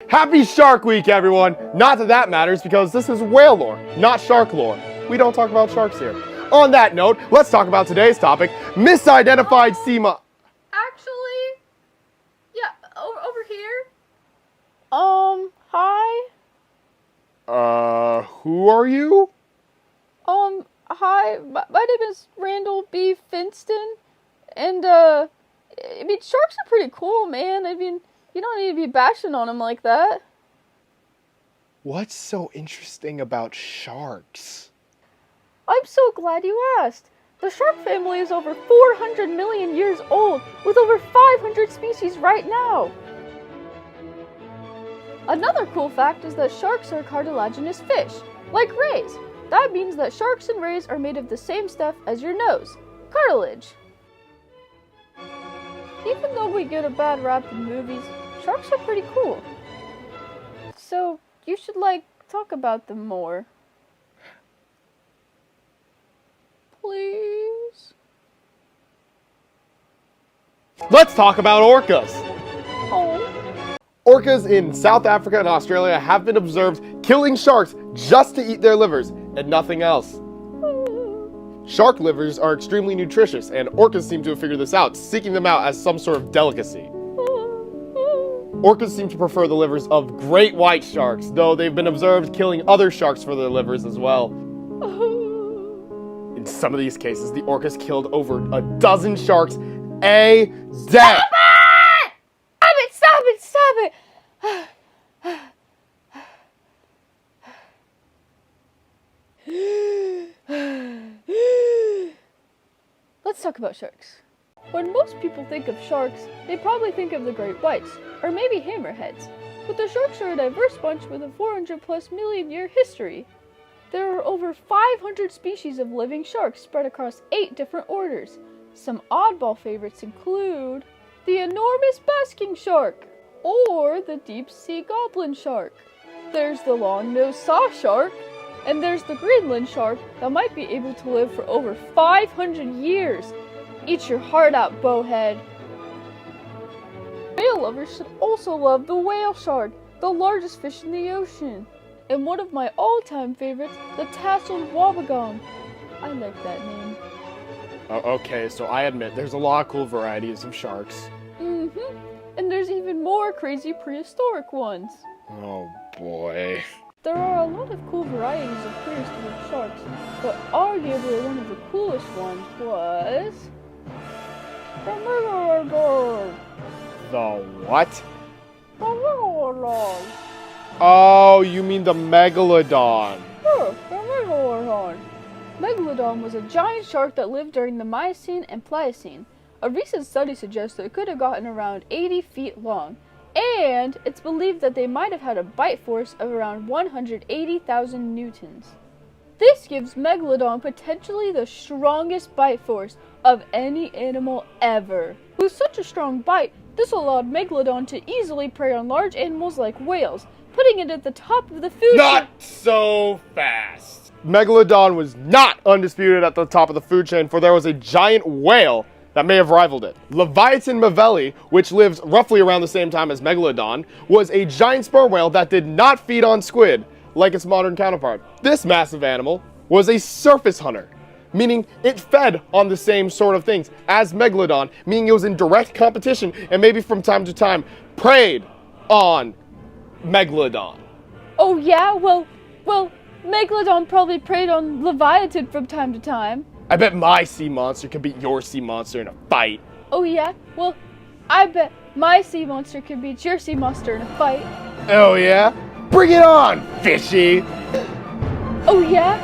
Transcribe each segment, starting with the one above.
Happy Shark Week, everyone! Not that that matters because this is whale lore, not shark lore. We don't talk about sharks here. On that note, let's talk about today's topic, misidentified sea monster. Actually, yeah, over here. Hi. Who are you? Hi. My name is Randall B. Finston, and, I mean, sharks are pretty cool, man. I mean, you don't need to be bashing on them like that. What's so interesting about sharks? I'm so glad you asked. The shark family is over 400 million years old, with over 500 species right now. Another cool fact is that sharks are cartilaginous fish, like rays. That means that sharks and rays are made of the same stuff as your nose, cartilage. Even though we get a bad rap in movies, sharks are pretty cool. So, you should, talk about them more. Please? Let's talk about orcas. Oh. Orcas in South Africa and Australia have been observed killing sharks just to eat their livers and nothing else. Shark livers are extremely nutritious, and orcas seem to have figured this out, seeking them out as some sort of delicacy. Orcas seem to prefer the livers of great white sharks, though they've been observed killing other sharks for their livers as well. In some of these cases, the orcas killed over a dozen sharks a day. Stop it! Let's talk about sharks. When most people think of sharks, they probably think of the great whites, or maybe hammerheads. But the sharks are a diverse bunch with a 400+ million year history. There are over 500 species of living sharks spread across 8 different orders. Some oddball favorites include the enormous basking shark, or the deep sea goblin shark. There's the long-nosed saw shark, and there's the Greenland shark that might be able to live for over 500 years. Eat your heart out, bowhead. Whale lovers should also love the whale shark, the largest fish in the ocean. And one of my all-time favorites, the tasseled wobbegong. I like that name. Okay, so I admit, there's a lot of cool varieties of sharks. And there's even more crazy prehistoric ones. Oh boy. There are a lot of cool varieties of prehistoric sharks, but arguably one of the coolest ones was the Megalodon. The what? The Megalodon. Oh, you mean the Megalodon. Sure, the Megalodon. Megalodon was a giant shark that lived during the Miocene and Pliocene. A recent study suggests that it could have gotten around 80 feet long, and it's believed that they might have had a bite force of around 180,000 newtons. This gives Megalodon potentially the strongest bite force of any animal ever. With such a strong bite, this allowed Megalodon to easily prey on large animals like whales, putting it at the top of the food chain. Not so fast! Megalodon was not undisputed at the top of the food chain, for there was a giant whale that may have rivaled it. Livyatan mavelli, which lived roughly around the same time as Megalodon, was a giant sperm whale that did not feed on squid, like its modern counterpart. This massive animal was a surface hunter, meaning it fed on the same sort of things as Megalodon, meaning it was in direct competition and maybe from time to time preyed on Megalodon. Oh yeah? Well, Megalodon probably preyed on Livyatan from time to time. I bet my sea monster could beat your sea monster in a fight. Oh yeah? Well, I bet my sea monster could beat your sea monster in a fight. Oh yeah? Bring it on, fishy! Oh yeah?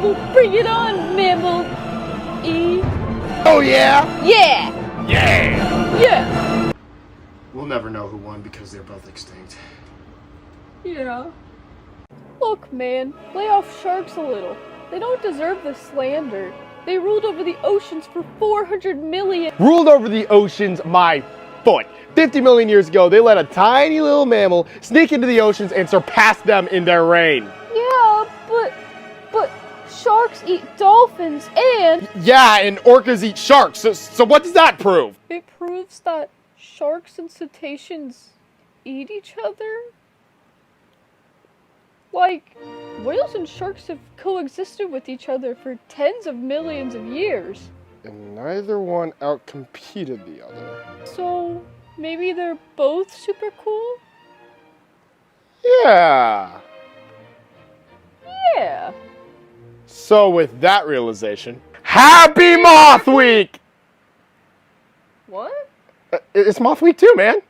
Well, bring it on, mammal. Oh yeah? Yeah! Yeah! Yeah! We'll never know who won because they're both extinct. Yeah. Look, man, lay off sharks a little. They don't deserve the slander. They ruled over the oceans for 400 million. Ruled over the oceans, my foot. 50 million years ago, they let a tiny little mammal sneak into the oceans and surpass them in their reign. Yeah, but sharks eat dolphins and... Yeah, and orcas eat sharks, so what does that prove? It proves that sharks and cetaceans eat each other? Like, whales and sharks have coexisted with each other for tens of millions of years. And neither one outcompeted the other. So, maybe they're both super cool? Yeah. Yeah. So with that realization, Happy Moth Week! What? It's Moth Week too, man.